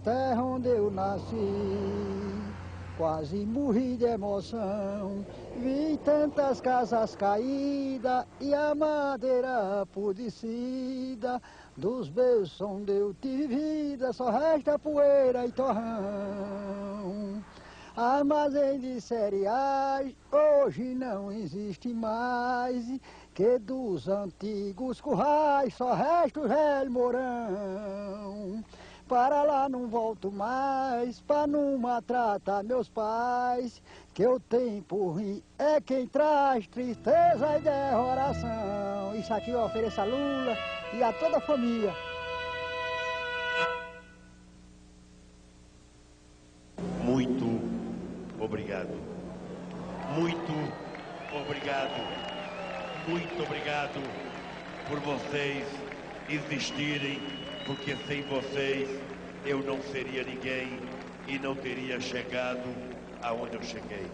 terra onde eu nasci. Quase morri de emoção, vi tantas casas caídas e a madeira apodrecida. Dos berços onde eu tive vida, só resta poeira e torrão. Armazém de cereais hoje não existe mais, que dos antigos currais só resta o velho morão. Para lá não volto mais, para não maltratar meus pais, que o tempo ruim é quem traz tristeza e derroração. Isso aqui eu ofereço a Lula e a toda a família. Muito obrigado. Muito obrigado. Muito obrigado por vocês existirem, porque sem vocês eu não seria ninguém e não teria chegado aonde eu cheguei.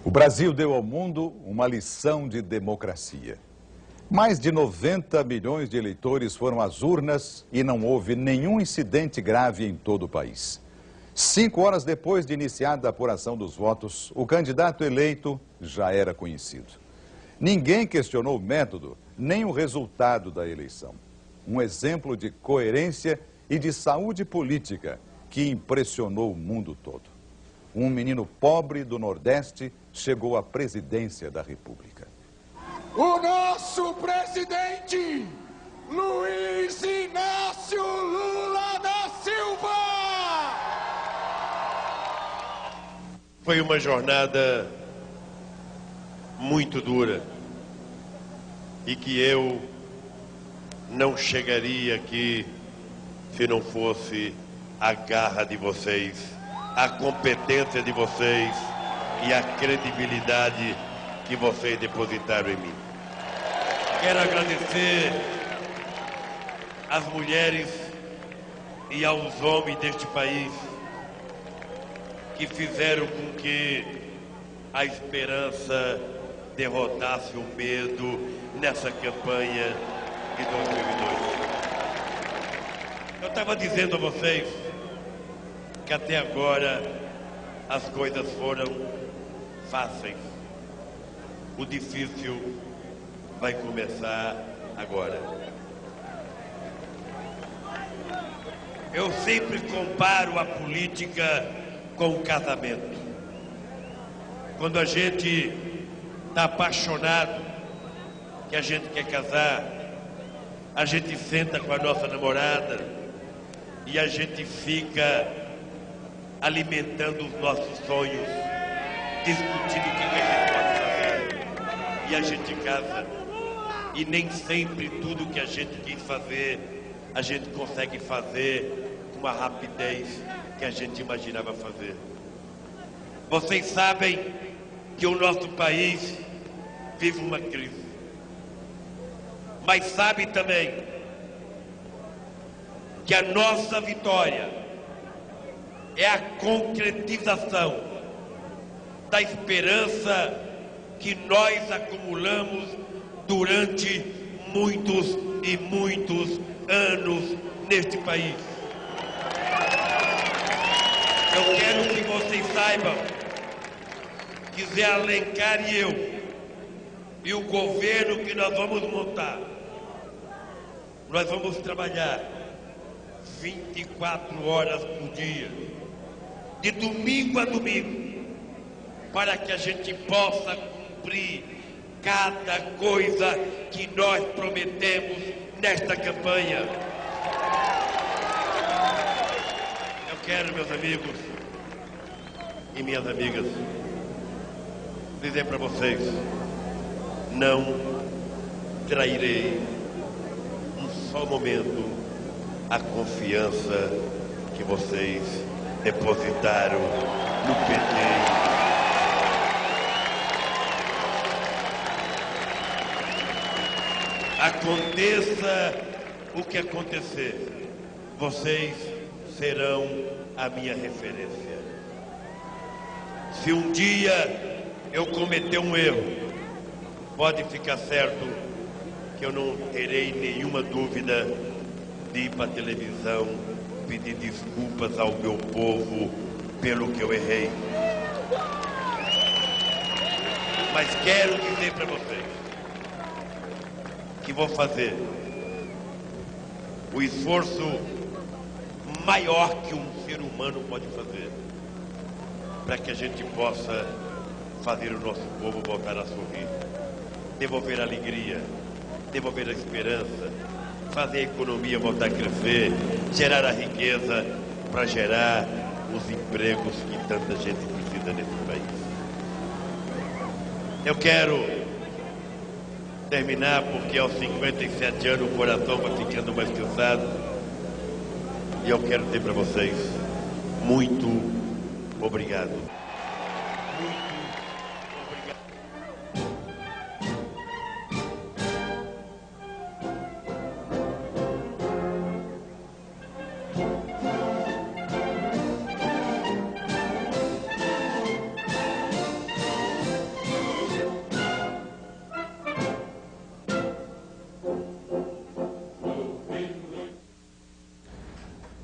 O Brasil deu ao mundo uma lição de democracia. Mais de 90 milhões de eleitores foram às urnas e não houve nenhum incidente grave em todo o país. 5 horas depois de iniciada a apuração dos votos, o candidato eleito já era conhecido. Ninguém questionou o método, nem o resultado da eleição. Um exemplo de coerência e de saúde política que impressionou o mundo todo. Um menino pobre do Nordeste chegou à presidência da República. O nosso presidente, Luiz Inácio Lula da Silva! Foi uma jornada muito dura e que eu não chegaria aqui se não fosse a garra de vocês, a competência de vocês e a credibilidade que vocês depositaram em mim. Quero agradecer às mulheres e aos homens deste país que fizeram com que a esperança derrotasse o medo nessa campanha de 2002. Eu estava dizendo a vocês que até agora as coisas foram fáceis. O difícil vai começar agora. Eu sempre comparo a política com o casamento. Quando a gente está apaixonado, que a gente quer casar, a gente senta com a nossa namorada e a gente fica alimentando os nossos sonhos, discutindo o que a gente pode fazer. E a gente casa. E nem sempre tudo que a gente quis fazer, a gente consegue fazer com uma rapidez que a gente imaginava fazer. Vocês sabem que o nosso país vive uma crise. Mas sabe também que a nossa vitória é a concretização da esperança que nós acumulamos durante muitos e muitos anos neste país. Eu quero que vocês saibam que Zé Alencar e eu, e o governo que nós vamos montar, nós vamos trabalhar 24 horas por dia, de domingo a domingo, para que a gente possa cumprir cada coisa que nós prometemos nesta campanha. Eu quero, meus amigos e minhas amigas, dizer para vocês, não trairei um só momento a confiança que vocês depositaram no PT. Aconteça o que acontecer, vocês serão a minha referência. Se um dia eu cometer um erro, pode ficar certo que eu não terei nenhuma dúvida de ir para a televisão pedir desculpas ao meu povo pelo que eu errei. Mas quero dizer para vocês que vou fazer o esforço maior que um ser humano pode fazer para que a gente possa fazer o nosso povo voltar a sorrir, devolver a alegria, devolver a esperança, fazer a economia voltar a crescer, gerar a riqueza para gerar os empregos que tanta gente precisa nesse país. Eu quero terminar porque aos 57 anos o coração vai ficando mais cansado. E eu quero dizer para vocês, muito obrigado.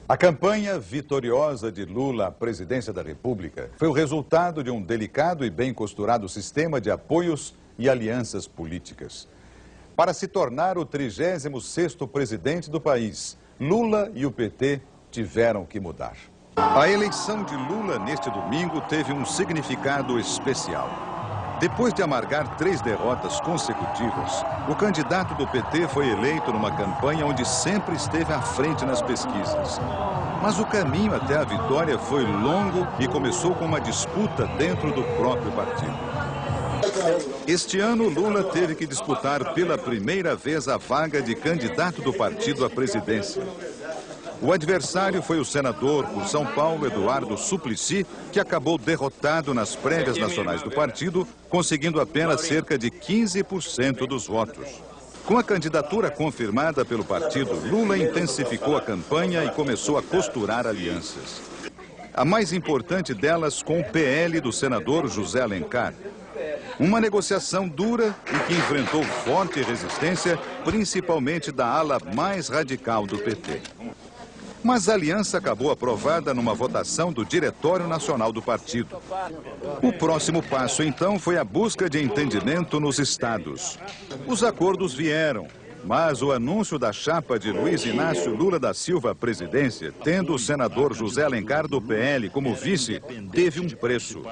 A campanha vitoriosa de Lula à presidência da República foi o resultado de um delicado e bem costurado sistema de apoios e alianças políticas. Para se tornar o 36º presidente do país, Lula e o PT tiveram que mudar. A eleição de Lula neste domingo teve um significado especial. Depois de amargar 3 derrotas consecutivas, o candidato do PT foi eleito numa campanha onde sempre esteve à frente nas pesquisas. Mas o caminho até a vitória foi longo e começou com uma disputa dentro do próprio partido. Este ano, Lula teve que disputar pela primeira vez a vaga de candidato do partido à presidência. O adversário foi o senador por São Paulo, Eduardo Suplicy, que acabou derrotado nas prévias nacionais do partido, conseguindo apenas cerca de 15% dos votos. Com a candidatura confirmada pelo partido, Lula intensificou a campanha e começou a costurar alianças. A mais importante delas com o PL do senador José Alencar. Uma negociação dura e que enfrentou forte resistência, principalmente da ala mais radical do PT. Mas a aliança acabou aprovada numa votação do Diretório Nacional do partido. O próximo passo, então, foi a busca de entendimento nos estados. Os acordos vieram, mas o anúncio da chapa de Luiz Inácio Lula da Silva à presidência, tendo o senador José Alencar do PL como vice, teve um preço.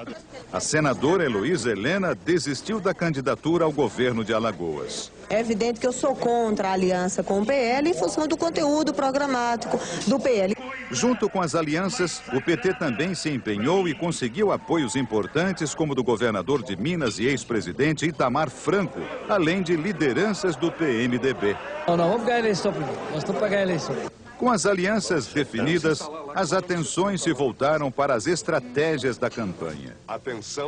A senadora Heloísa Helena desistiu da candidatura ao governo de Alagoas. É evidente que eu sou contra a aliança com o PL em função do conteúdo programático do PL. Junto com as alianças, o PT também se empenhou e conseguiu apoios importantes como do governador de Minas e ex-presidente Itamar Franco, além de lideranças do PMDB. Não, vamos ganhar a eleição primeiro. Nós estamos para ganhar a eleição. Com as alianças definidas, as atenções se voltaram para as estratégias da campanha,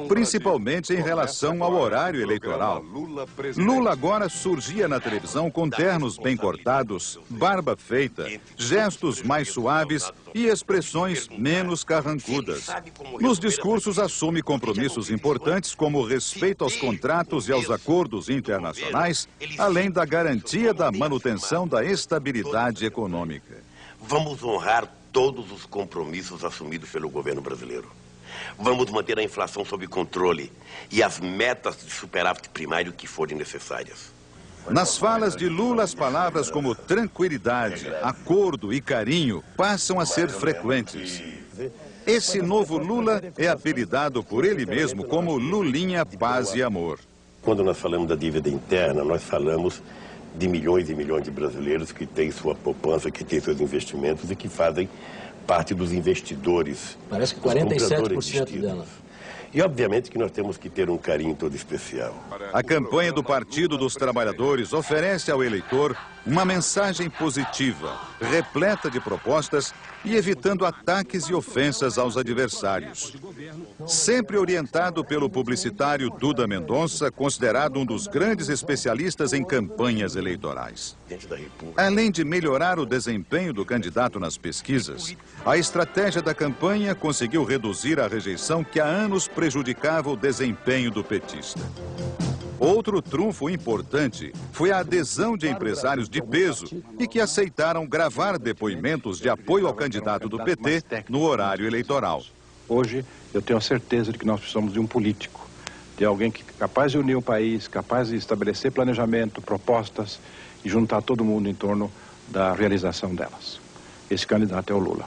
principalmente em relação ao horário eleitoral. Lula agora surgia na televisão com ternos bem cortados, barba feita, gestos mais suaves e expressões menos carrancudas. Nos discursos assume compromissos importantes como o respeito aos contratos e aos acordos internacionais, além da garantia da manutenção da estabilidade econômica. Vamos honrar todos os compromissos assumidos pelo governo brasileiro. Vamos manter a inflação sob controle e as metas de superávit primário que forem necessárias. Nas falas de Lula, as palavras como tranquilidade, acordo e carinho passam a ser frequentes. Esse novo Lula é apelidado por ele mesmo como Lulinha Paz e Amor. Quando nós falamos da dívida interna, nós falamos de milhões e milhões de brasileiros que têm sua poupança, que têm seus investimentos e que fazem parte dos investidores. Parece que 47% delas. E, obviamente, que nós temos que ter um carinho todo especial. A campanha do Partido dos Trabalhadores oferece ao eleitor uma mensagem positiva, repleta de propostas e evitando ataques e ofensas aos adversários. Sempre orientado pelo publicitário Duda Mendonça, considerado um dos grandes especialistas em campanhas eleitorais. Além de melhorar o desempenho do candidato nas pesquisas, a estratégia da campanha conseguiu reduzir a rejeição que há anos prejudicava o desempenho do petista. Outro trunfo importante foi a adesão de empresários de peso e que aceitaram gravar depoimentos de apoio ao candidato do PT no horário eleitoral. Hoje, eu tenho a certeza de que nós precisamos de um político, de alguém que é capaz de unir o país, capaz de estabelecer planejamento, propostas e juntar todo mundo em torno da realização delas. Esse candidato é o Lula.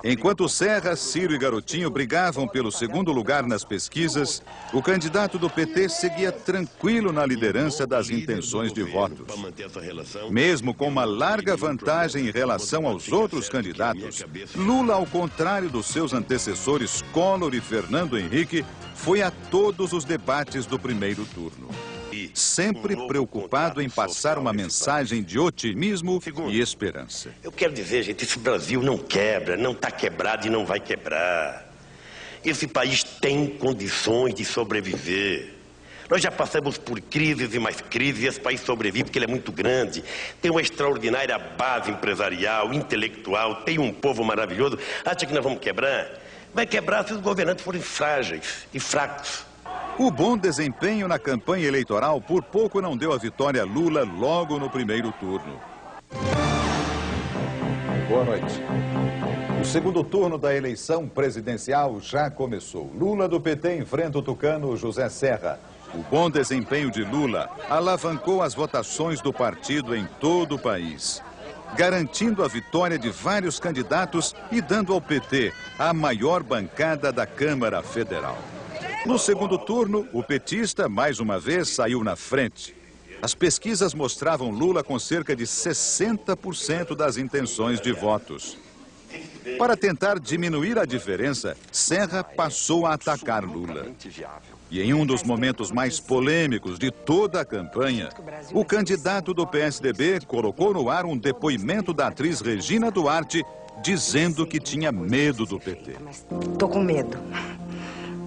Enquanto Serra, Ciro e Garotinho brigavam pelo segundo lugar nas pesquisas, o candidato do PT seguia tranquilo na liderança das intenções de votos. Mesmo com uma larga vantagem em relação aos outros candidatos, Lula, ao contrário dos seus antecessores Collor e Fernando Henrique, foi a todos os debates do primeiro turno. Sempre preocupado em passar uma mensagem de otimismo e esperança. Eu quero dizer, gente, esse Brasil não quebra, não está quebrado e não vai quebrar. Esse país tem condições de sobreviver. Nós já passamos por crises e mais crises e esse país sobrevive porque ele é muito grande. Tem uma extraordinária base empresarial, intelectual, tem um povo maravilhoso. Acha que nós vamos quebrar? Vai quebrar se os governantes forem frágeis e fracos. O bom desempenho na campanha eleitoral por pouco não deu a vitória a Lula logo no primeiro turno. Boa noite. O segundo turno da eleição presidencial já começou. Lula do PT enfrenta o tucano José Serra. O bom desempenho de Lula alavancou as votações do partido em todo o país, garantindo a vitória de vários candidatos e dando ao PT a maior bancada da Câmara Federal. No segundo turno, o petista, mais uma vez, saiu na frente. As pesquisas mostravam Lula com cerca de 60% das intenções de votos. Para tentar diminuir a diferença, Serra passou a atacar Lula. E em um dos momentos mais polêmicos de toda a campanha, o candidato do PSDB colocou no ar um depoimento da atriz Regina Duarte, dizendo que tinha medo do PT. Tô com medo.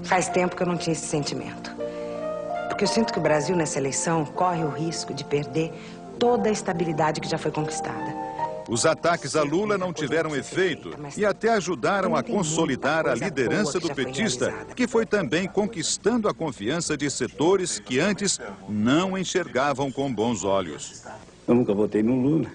Faz tempo que eu não tinha esse sentimento. Porque eu sinto que o Brasil, nessa eleição, corre o risco de perder toda a estabilidade que já foi conquistada. Os ataques a Lula não tiveram efeito e até ajudaram a consolidar a liderança do petista, que foi também conquistando a confiança de setores que antes não enxergavam com bons olhos. Eu nunca votei no Lula,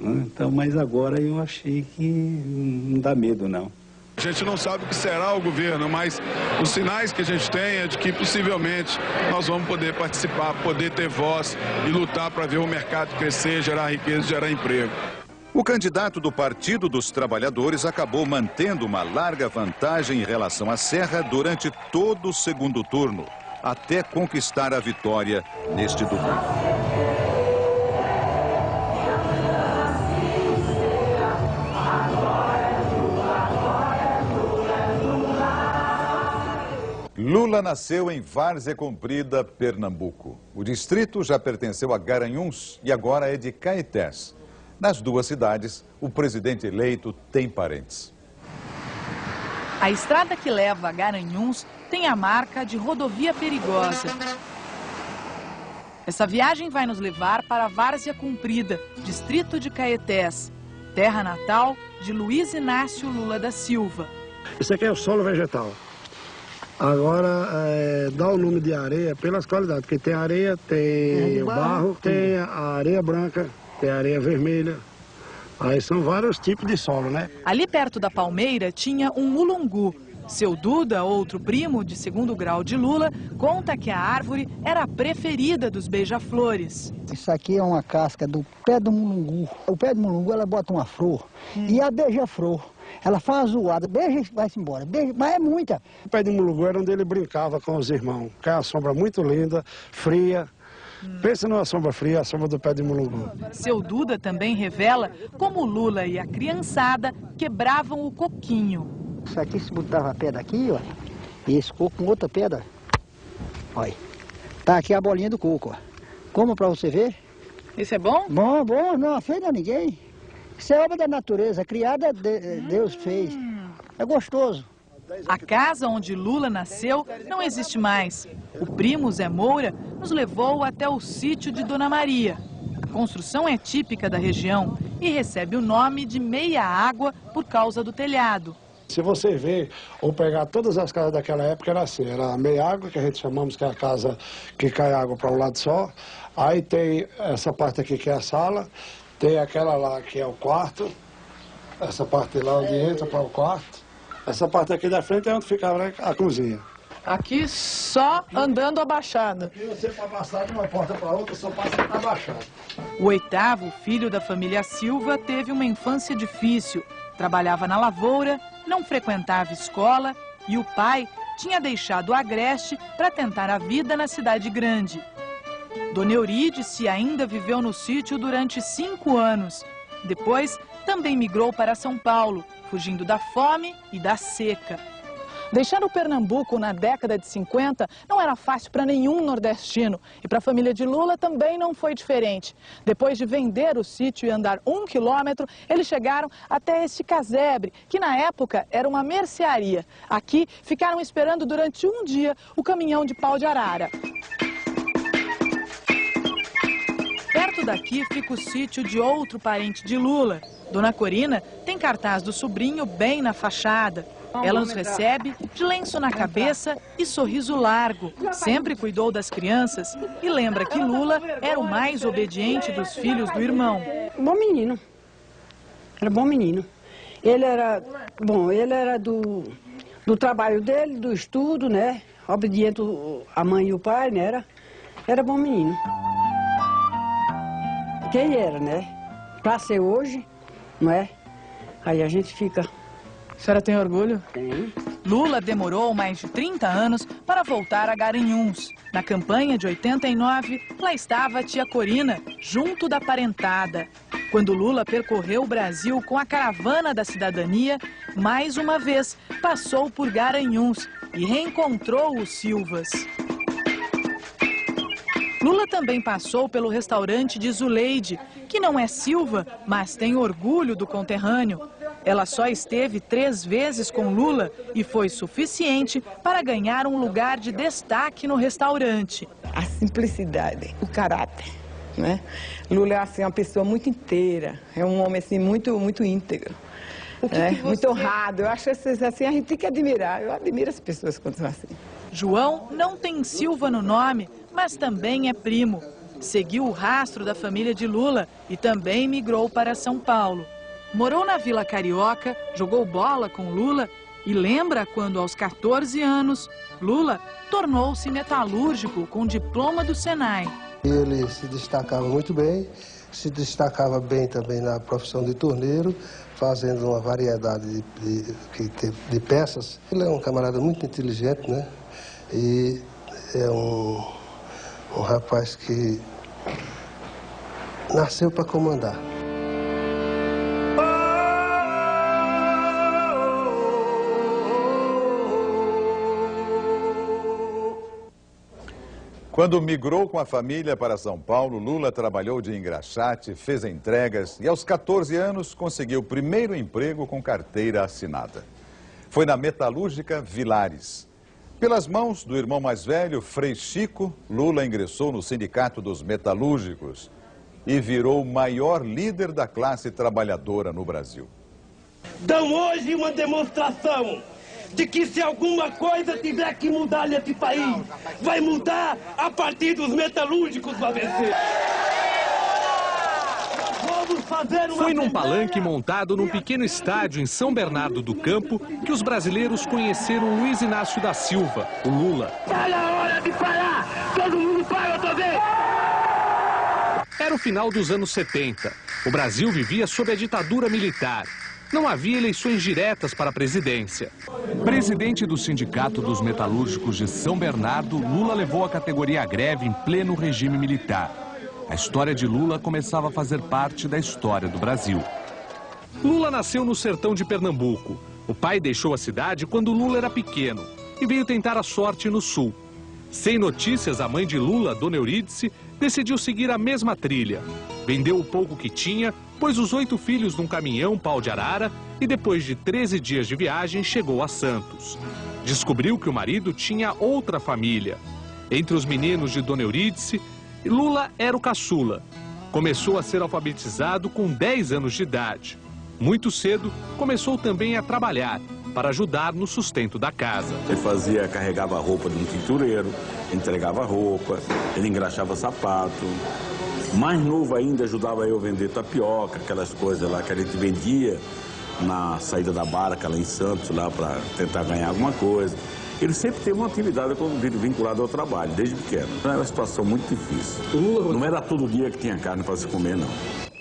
então, mas agora eu achei que não dá medo, não. A gente não sabe o que será o governo, mas os sinais que a gente tem é de que possivelmente nós vamos poder participar, poder ter voz e lutar para ver o mercado crescer, gerar riqueza e gerar emprego. O candidato do Partido dos Trabalhadores acabou mantendo uma larga vantagem em relação a Serra durante todo o segundo turno, até conquistar a vitória neste domingo. Lula nasceu em Várzea Comprida, Pernambuco. O distrito já pertenceu a Garanhuns e agora é de Caetés. Nas duas cidades, o presidente eleito tem parentes. A estrada que leva a Garanhuns tem a marca de rodovia perigosa. Essa viagem vai nos levar para Várzea Comprida, distrito de Caetés, terra natal de Luiz Inácio Lula da Silva. Isso aqui é o solo vegetal. Agora, dá o nome de areia pelas qualidades, porque tem areia, tem barro, tem a areia branca, tem a areia vermelha. Aí são vários tipos de solo, né? Ali perto da Palmeira tinha um mulungu. Seu Duda, outro primo de segundo grau de Lula, conta que a árvore era a preferida dos beija-flores. Isso aqui é uma casca do pé do mulungu. O pé do mulungu, ela bota uma flor e a beija-flor. Ela faz uma zoada, beija e vai-se embora, beija, mas é muita. O pé de mulungu era onde ele brincava com os irmãos, que é uma sombra muito linda, fria. Pensa numa sombra fria, a sombra do pé de mulungu. Seu Duda também revela como Lula e a criançada quebravam o coquinho. Isso aqui se botava a pedra aqui, ó, e esse coco com outra pedra. Olha, tá aqui a bolinha do coco, ó. Como pra você ver? Isso é bom? Bom, bom, não ofende a ninguém. Isso é obra da natureza, criada, Deus fez. É gostoso. A casa onde Lula nasceu não existe mais. O primo Zé Moura nos levou até o sítio de Dona Maria. A construção é típica da região e recebe o nome de Meia Água por causa do telhado. Se você ver ou pegar todas as casas daquela época, era assim, era a meia água, que a gente chamamos que é a casa que cai água para um lado só. Aí tem essa parte aqui que é a sala, tem aquela lá que é o quarto, essa parte lá onde entra para o quarto. Essa parte aqui da frente é onde ficava, né, a cozinha. Aqui só andando abaixado. Aqui você para passar de uma porta para outra só passa abaixado. O 8º filho da família Silva teve uma infância difícil. Trabalhava na lavoura, não frequentava escola e o pai tinha deixado o Agreste para tentar a vida na cidade grande. Dona Eurídice ainda viveu no sítio durante 5 anos. Depois, também migrou para São Paulo, fugindo da fome e da seca. Deixando Pernambuco na década de 50 não era fácil para nenhum nordestino. E para a família de Lula também não foi diferente. Depois de vender o sítio e andar 1 quilômetro, eles chegaram até este casebre, que na época era uma mercearia. Aqui ficaram esperando durante um dia o caminhão de pau de arara. Perto daqui fica o sítio de outro parente de Lula. Dona Corina tem cartaz do sobrinho bem na fachada. Ela nos recebe de lenço na cabeça e sorriso largo. Sempre cuidou das crianças e lembra que Lula era o mais obediente dos filhos do irmão. Bom menino. Era bom menino. Ele era, bom, ele era do trabalho dele, do estudo, né? Obediente a mãe e o pai, né? Era bom menino. Quem era, né? Pra ser hoje, não é? Aí a gente fica... A senhora tem orgulho? Tem. Lula demorou mais de 30 anos para voltar a Garanhuns. Na campanha de 89, lá estava a tia Corina, junto da parentada. Quando Lula percorreu o Brasil com a caravana da cidadania, mais uma vez passou por Garanhuns e reencontrou os Silvas. Lula também passou pelo restaurante de Zuleide, que não é Silva, mas tem orgulho do conterrâneo. Ela só esteve 3 vezes com Lula e foi suficiente para ganhar um lugar de destaque no restaurante. A simplicidade, o caráter, né? Lula é assim, uma pessoa muito inteira, é um homem assim, muito íntegro, muito honrado. Eu acho assim, a gente tem que admirar, eu admiro as pessoas quando são assim. João não tem Silva no nome, mas também é primo. Seguiu o rastro da família de Lula e também migrou para São Paulo. Morou na Vila Carioca, jogou bola com Lula e lembra quando, aos 14 anos, Lula tornou-se metalúrgico com diploma do Senai. Ele se destacava muito bem, se destacava bem também na profissão de torneiro, fazendo uma variedade de peças. Ele é um camarada muito inteligente, né? E é um rapaz que nasceu para comandar. Quando migrou com a família para São Paulo, Lula trabalhou de engraxate, fez entregas e aos 14 anos conseguiu o primeiro emprego com carteira assinada. Foi na metalúrgica Vilares. Pelas mãos do irmão mais velho, Frei Chico, Lula ingressou no Sindicato dos Metalúrgicos e virou o maior líder da classe trabalhadora no Brasil. Dão hoje uma demonstração de que se alguma coisa tiver que mudar nesse país, vai mudar a partir dos metalúrgicos para vencer. Foi num palanque montado num pequeno estádio em São Bernardo do Campo que os brasileiros conheceram Luiz Inácio da Silva, o Lula. Está na hora de parar! Todo mundo para outra vez! Era o final dos anos 70. O Brasil vivia sob a ditadura militar. Não havia eleições diretas para a presidência. Presidente do Sindicato dos Metalúrgicos de São Bernardo, Lula levou a categoria à greve em pleno regime militar. A história de Lula começava a fazer parte da história do Brasil. Lula nasceu no sertão de Pernambuco. O pai deixou a cidade quando Lula era pequeno e veio tentar a sorte no sul. Sem notícias, a mãe de Lula, Dona Eurídice, decidiu seguir a mesma trilha. Vendeu o pouco que tinha, pôs os 8 filhos num caminhão pau de arara e depois de 13 dias de viagem chegou a Santos. Descobriu que o marido tinha outra família. Entre os meninos de Dona Eurídice, Lula era o caçula. Começou a ser alfabetizado com 10 anos de idade. Muito cedo, começou também a trabalhar. para ajudar no sustento da casa. Ele carregava a roupa de um tintureiro, entregava roupa, ele engraxava sapato. Mais novo ainda, ajudava eu a vender tapioca, aquelas coisas lá que a gente vendia na saída da barca lá em Santos, lá para tentar ganhar alguma coisa. Ele sempre teve uma atividade vinculada ao trabalho, desde pequeno. Era uma situação muito difícil. Não era todo dia que tinha carne para se comer, não.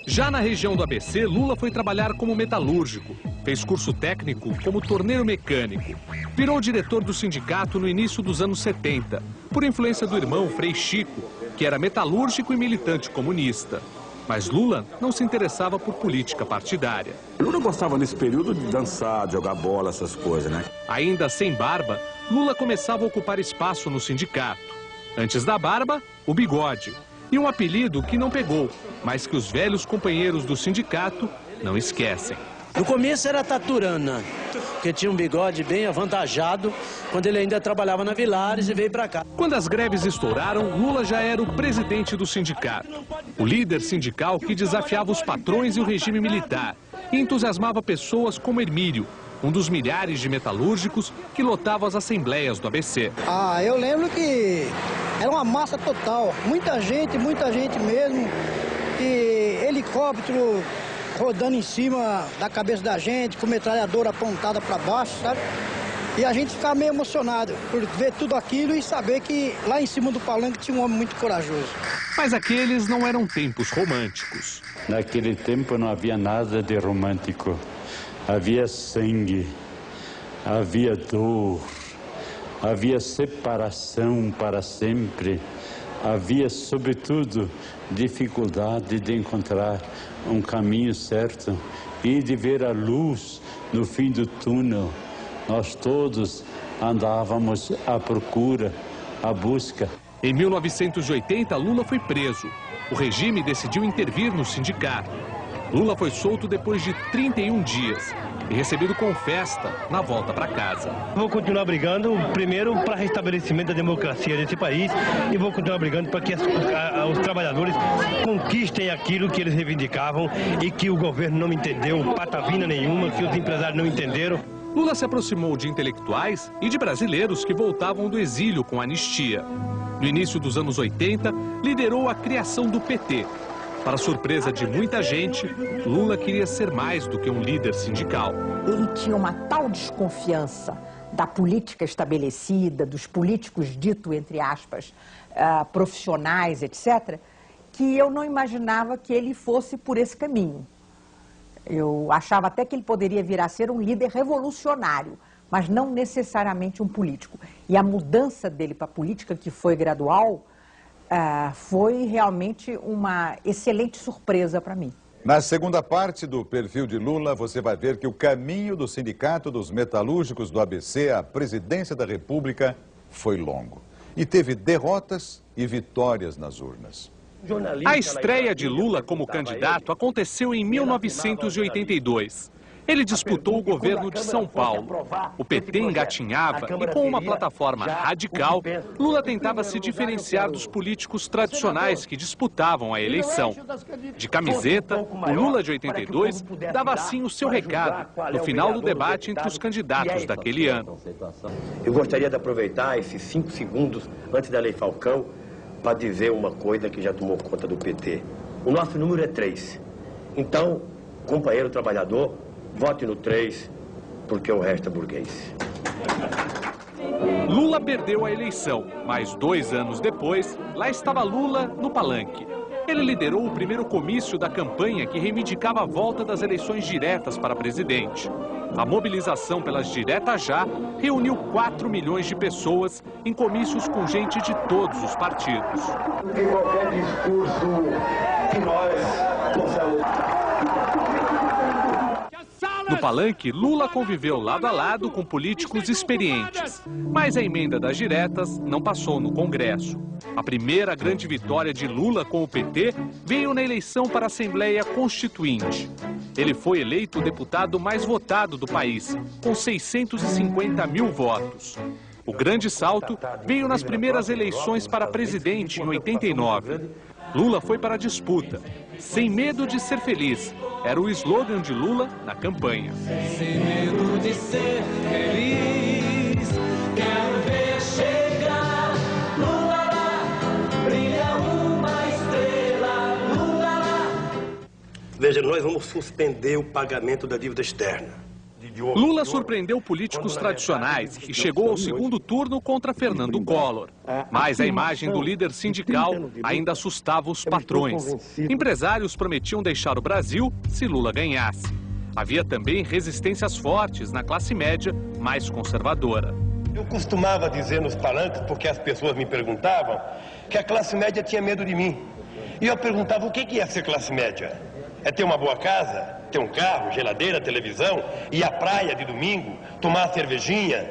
Já na região do ABC, Lula foi trabalhar como metalúrgico. Fez curso técnico como torneiro mecânico. Virou diretor do sindicato no início dos anos 70, por influência do irmão Frei Chico, que era metalúrgico e militante comunista. Mas Lula não se interessava por política partidária. Lula gostava nesse período de dançar, de jogar bola, essas coisas, né? Ainda sem barba, Lula começava a ocupar espaço no sindicato. Antes da barba, o bigode. E um apelido que não pegou, mas que os velhos companheiros do sindicato não esquecem. No começo era Taturana, que tinha um bigode bem avantajado quando ele ainda trabalhava na Vilares e veio para cá. Quando as greves estouraram, Lula já era o presidente do sindicato. O líder sindical que desafiava os patrões e o regime militar e entusiasmava pessoas como Hermílio, um dos milhares de metalúrgicos que lotavam as assembleias do ABC. Eu lembro que era uma massa total, muita gente mesmo, e helicóptero rodando em cima da cabeça da gente, com metralhadora apontada para baixo, sabe? E a gente ficava meio emocionado por ver tudo aquilo e saber que lá em cima do palanque tinha um homem muito corajoso. Mas aqueles não eram tempos românticos. Naquele tempo não havia nada de romântico. Havia sangue, havia dor, havia separação para sempre, havia, sobretudo, dificuldade de encontrar um caminho certo e de ver a luz no fim do túnel. Nós todos andávamos à procura, à busca. Em 1980, Lula foi preso. O regime decidiu intervir no sindicato. Lula foi solto depois de 31 dias e recebido com festa na volta para casa. Vou continuar brigando, primeiro, para restabelecimento da democracia desse país e vou continuar brigando para que os trabalhadores conquistem aquilo que eles reivindicavam e que o governo não entendeu, patavina nenhuma, que os empresários não entenderam. Lula se aproximou de intelectuais e de brasileiros que voltavam do exílio com anistia. No início dos anos 80, liderou a criação do PT. Para surpresa de muita gente, Lula queria ser mais do que um líder sindical. Ele tinha uma tal desconfiança da política estabelecida, dos políticos dito, entre aspas, profissionais, etc., que eu não imaginava que ele fosse por esse caminho. Eu achava até que ele poderia vir a ser um líder revolucionário, mas não necessariamente um político. E a mudança dele para a política, que foi gradual, foi realmente uma excelente surpresa para mim. Na segunda parte do perfil de Lula, você vai ver que o caminho do Sindicato dos Metalúrgicos do ABC à presidência da República foi longo. E teve derrotas e vitórias nas urnas. A estreia de Lula como candidato aconteceu em 1982. Ele disputou o governo de São Paulo. O PT engatinhava e, com uma plataforma radical, Lula tentava se diferenciar dos políticos tradicionais que disputavam a eleição. De camiseta, o Lula de 82 dava assim o seu recado no final do debate entre os candidatos daquele ano. Eu gostaria de aproveitar esses 5 segundos antes da Lei Falcão para dizer uma coisa que já tomou conta do PT. O nosso número é 3. Então, companheiro trabalhador, vote no 3, porque o resto é burguês. Lula perdeu a eleição, mas 2 anos depois, lá estava Lula no palanque. Ele liderou o primeiro comício da campanha que reivindicava a volta das eleições diretas para presidente. A mobilização pelas diretas já reuniu 4 milhões de pessoas em comícios com gente de todos os partidos. Em qualquer discurso que nós possamos... No palanque, Lula conviveu lado a lado com políticos experientes. Mas a emenda das diretas não passou no Congresso. A primeira grande vitória de Lula com o PT veio na eleição para a Assembleia Constituinte. Ele foi eleito o deputado mais votado do país, com 650 mil votos. O grande salto veio nas primeiras eleições para presidente em 89. Lula foi para a disputa, sem medo de ser feliz. era o slogan de Lula na campanha. Sem medo de ser feliz, quero ver chegar Lula lá, brilha uma estrela, Lula lá. Veja, nós vamos suspender o pagamento da dívida externa. Lula surpreendeu políticos tradicionais e chegou ao segundo turno contra Fernando Collor. Mas a imagem do líder sindical ainda assustava os patrões. Empresários prometiam deixar o Brasil se Lula ganhasse. Havia também resistências fortes na classe média mais conservadora. Eu costumava dizer nos palanques, porque as pessoas me perguntavam, que a classe média tinha medo de mim. E eu perguntava o que é ser classe média? É ter uma boa casa, ter um carro, geladeira, televisão, ir à praia de domingo, tomar uma cervejinha,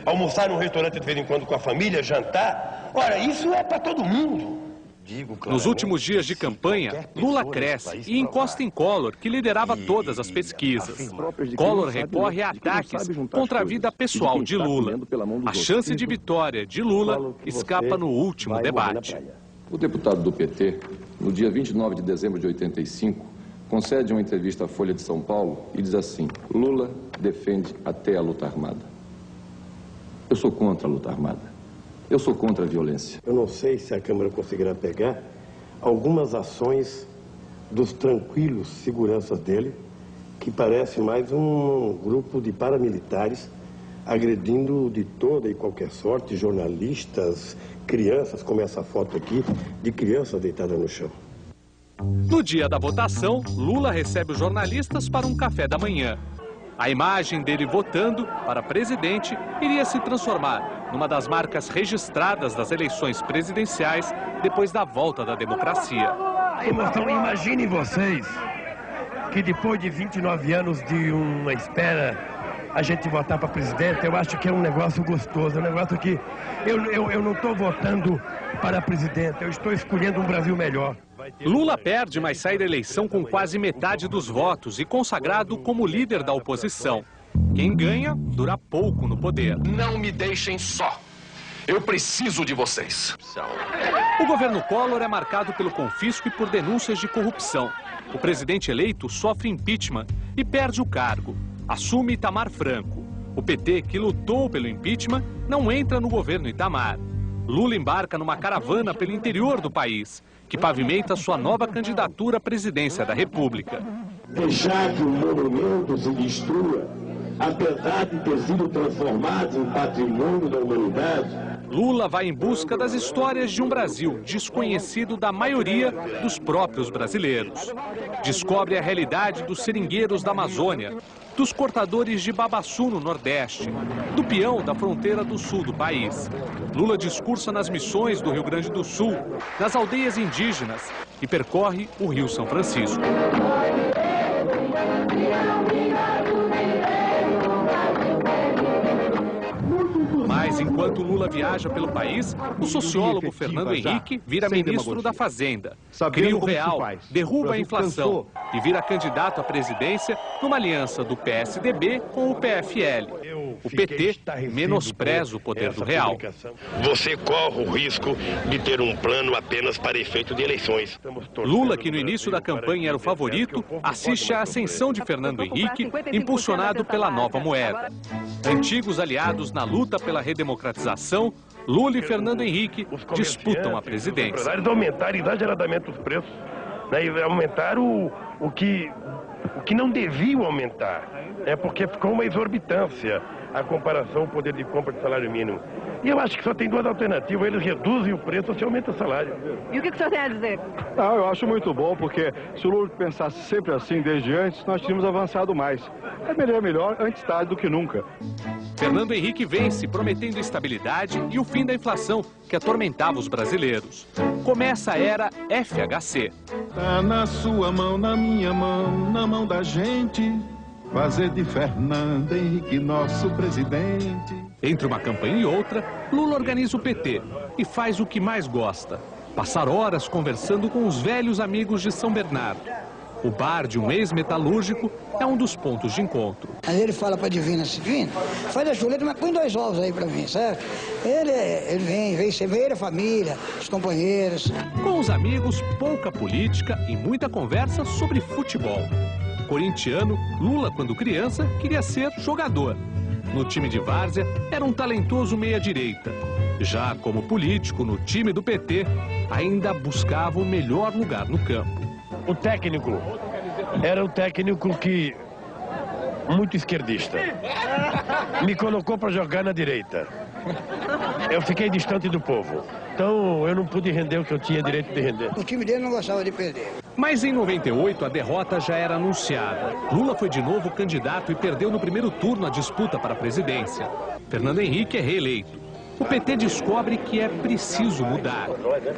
almoçar num restaurante de vez em quando com a família, jantar. Ora, isso é para todo mundo. Nos últimos dias de campanha, Lula cresce e encosta em Collor, que liderava todas as pesquisas. Collor recorre a ataques contra a vida pessoal de Lula. A chance de vitória de Lula escapa no último debate. O deputado do PT, no dia 29 de dezembro de 85, concede uma entrevista à Folha de São Paulo e diz assim: Lula defende até a luta armada. Eu sou contra a luta armada. Eu sou contra a violência. Eu não sei se a Câmara conseguirá pegar algumas ações dos tranquilos seguranças dele, que parece mais um grupo de paramilitares agredindo de toda e qualquer sorte jornalistas, crianças, como essa foto aqui, de crianças deitadas no chão. No dia da votação, Lula recebe os jornalistas para um café da manhã. A imagem dele votando para presidente iria se transformar numa das marcas registradas das eleições presidenciais depois da volta da democracia. Então, imaginem vocês que depois de 29 anos de uma espera, a gente votar para presidente, eu acho que é um negócio gostoso, é um negócio que eu não estou votando para presidente, eu estou escolhendo um Brasil melhor. Lula perde, mas sai da eleição com quase metade dos votos e consagrado como líder da oposição. Quem ganha, dura pouco no poder. Não me deixem só. Eu preciso de vocês. O governo Collor é marcado pelo confisco e por denúncias de corrupção. O presidente eleito sofre impeachment e perde o cargo. Assume Itamar Franco. O PT, que lutou pelo impeachment, não entra no governo Itamar. Lula embarca numa caravana pelo interior do país, que pavimenta sua nova candidatura à presidência da República. Deixar que o monumento se destrua, apesar de ter sido transformado em patrimônio da humanidade. Lula vai em busca das histórias de um Brasil desconhecido da maioria dos próprios brasileiros. Descobre a realidade dos seringueiros da Amazônia, dos cortadores de babaçu no Nordeste, do peão da fronteira do sul do país. Lula discursa nas missões do Rio Grande do Sul, nas aldeias indígenas e percorre o Rio São Francisco. Mas enquanto Lula viaja pelo país, o sociólogo Fernando Henrique vira ministro da Fazenda, cria o real, derruba a inflação e vira candidato à presidência numa aliança do PSDB com o PFL. O PT menospreza o poder do real. Você corre o risco de ter um plano apenas para efeito de eleições. Lula, que no início da campanha era o favorito, assiste à ascensão de Fernando Henrique, impulsionado pela nova moeda. Antigos aliados na luta pela redemocratização, Lula e Fernando Henrique disputam a presidência. Eles aumentaram exageradamente os preços, né, e aumentaram o que não deviam aumentar, porque ficou uma exorbitância a comparação, o poder de compra de salário mínimo. E eu acho que só tem duas alternativas: eles reduzem o preço ou se aumenta o salário. E o que o senhor tem a dizer? Não, eu acho muito bom, porque se o Lula pensasse sempre assim desde antes, nós tínhamos avançado mais. É melhor antes tarde do que nunca. Fernando Henrique vence, prometendo estabilidade e o fim da inflação que atormentava os brasileiros. Começa a era FHC. Tá na sua mão, na minha mão, na mão da gente, fazer de Fernando Henrique nosso presidente. Entre uma campanha e outra, Lula organiza o PT e faz o que mais gosta: passar horas conversando com os velhos amigos de São Bernardo. O bar de um ex-metalúrgico é um dos pontos de encontro. Aí ele fala para a Divina assim: Divina, faz a chuleta, mas põe 2 ovos aí para mim, certo? Ele vem, você vê a família, os companheiros. Com os amigos, pouca política e muita conversa sobre futebol. corintiano, Lula, quando criança, queria ser jogador. No time de várzea, era um talentoso meia-direita. Já como político, no time do PT, ainda buscava o melhor lugar no campo. O técnico era um técnico que muito esquerdista. Me colocou para jogar na direita. Eu fiquei distante do povo. Então eu não pude render o que eu tinha direito de render. O time dele não gostava de perder. Mas em 98 a derrota já era anunciada. Lula foi de novo candidato e perdeu no primeiro turno a disputa para a presidência. Fernando Henrique é reeleito. O PT descobre que é preciso mudar.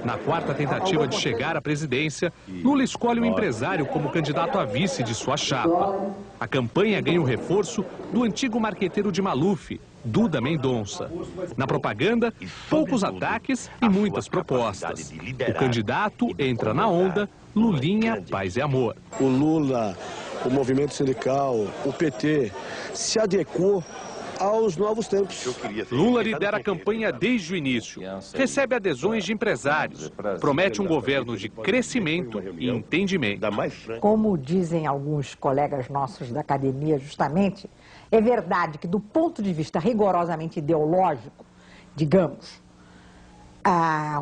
Na quarta tentativa de chegar à presidência, Lula escolhe um empresário como candidato a vice de sua chapa. A campanha ganha o reforço do antigo marqueteiro de Maluf, Duda Mendonça. Na propaganda, poucos ataques e muitas propostas. O candidato entra na onda, Lulinha, paz e amor. O Lula, o movimento sindical, o PT se adequou aos novos tempos. Lula lidera a campanha desde o início. Recebe adesões de empresários. Promete um governo de crescimento e entendimento. Como dizem alguns colegas nossos da academia, justamente, é verdade que do ponto de vista rigorosamente ideológico, digamos,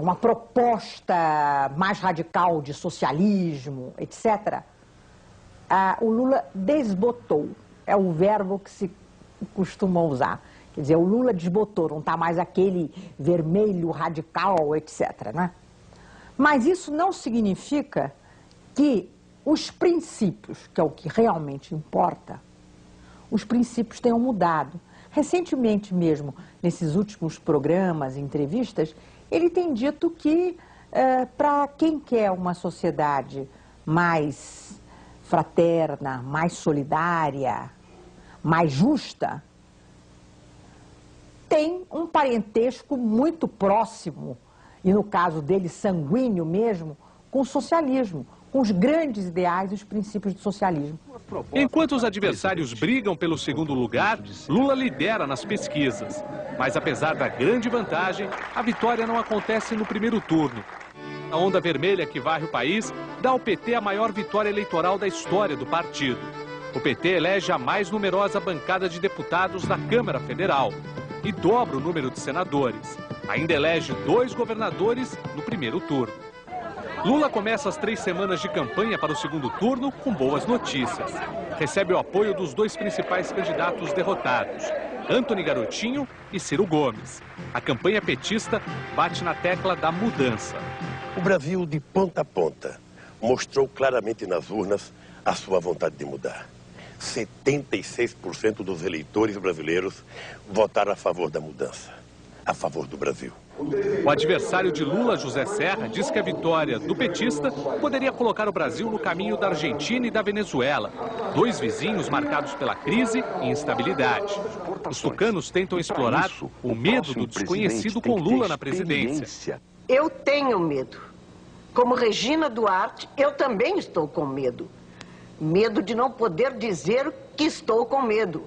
uma proposta mais radical de socialismo, etc., o Lula desbotou. É o verbo que se costuma usar. Quer dizer, o Lula desbotou, não está mais aquele vermelho radical, etc., né? Mas isso não significa que os princípios, que é o que realmente importa, os princípios tenham mudado. Recentemente mesmo, nesses últimos programas, entrevistas, ele tem dito que para quem quer uma sociedade mais fraterna, mais solidária, mais justa, tem um parentesco muito próximo, e no caso dele sanguíneo mesmo, com o socialismo, com os grandes ideais e os princípios do socialismo. Enquanto os adversários brigam pelo segundo lugar, Lula lidera nas pesquisas. Mas apesar da grande vantagem, a vitória não acontece no primeiro turno. A onda vermelha que varre o país dá ao PT a maior vitória eleitoral da história do partido. O PT elege a mais numerosa bancada de deputados da Câmara Federal e dobra o número de senadores. Ainda elege 2 governadores no primeiro turno. Lula começa as 3 semanas de campanha para o segundo turno com boas notícias. Recebe o apoio dos 2 principais candidatos derrotados, Antony Garotinho e Ciro Gomes. A campanha petista bate na tecla da mudança. O Brasil, de ponta a ponta, mostrou claramente nas urnas a sua vontade de mudar. 76% dos eleitores brasileiros votaram a favor da mudança, a favor do Brasil. O adversário de Lula, José Serra, diz que a vitória do petista poderia colocar o Brasil no caminho da Argentina e da Venezuela, 2 vizinhos marcados pela crise e instabilidade. Os tucanos tentam explorar o medo do desconhecido com Lula na presidência. Eu tenho medo. Como Regina Duarte, eu também estou com medo. Medo de não poder dizer que estou com medo.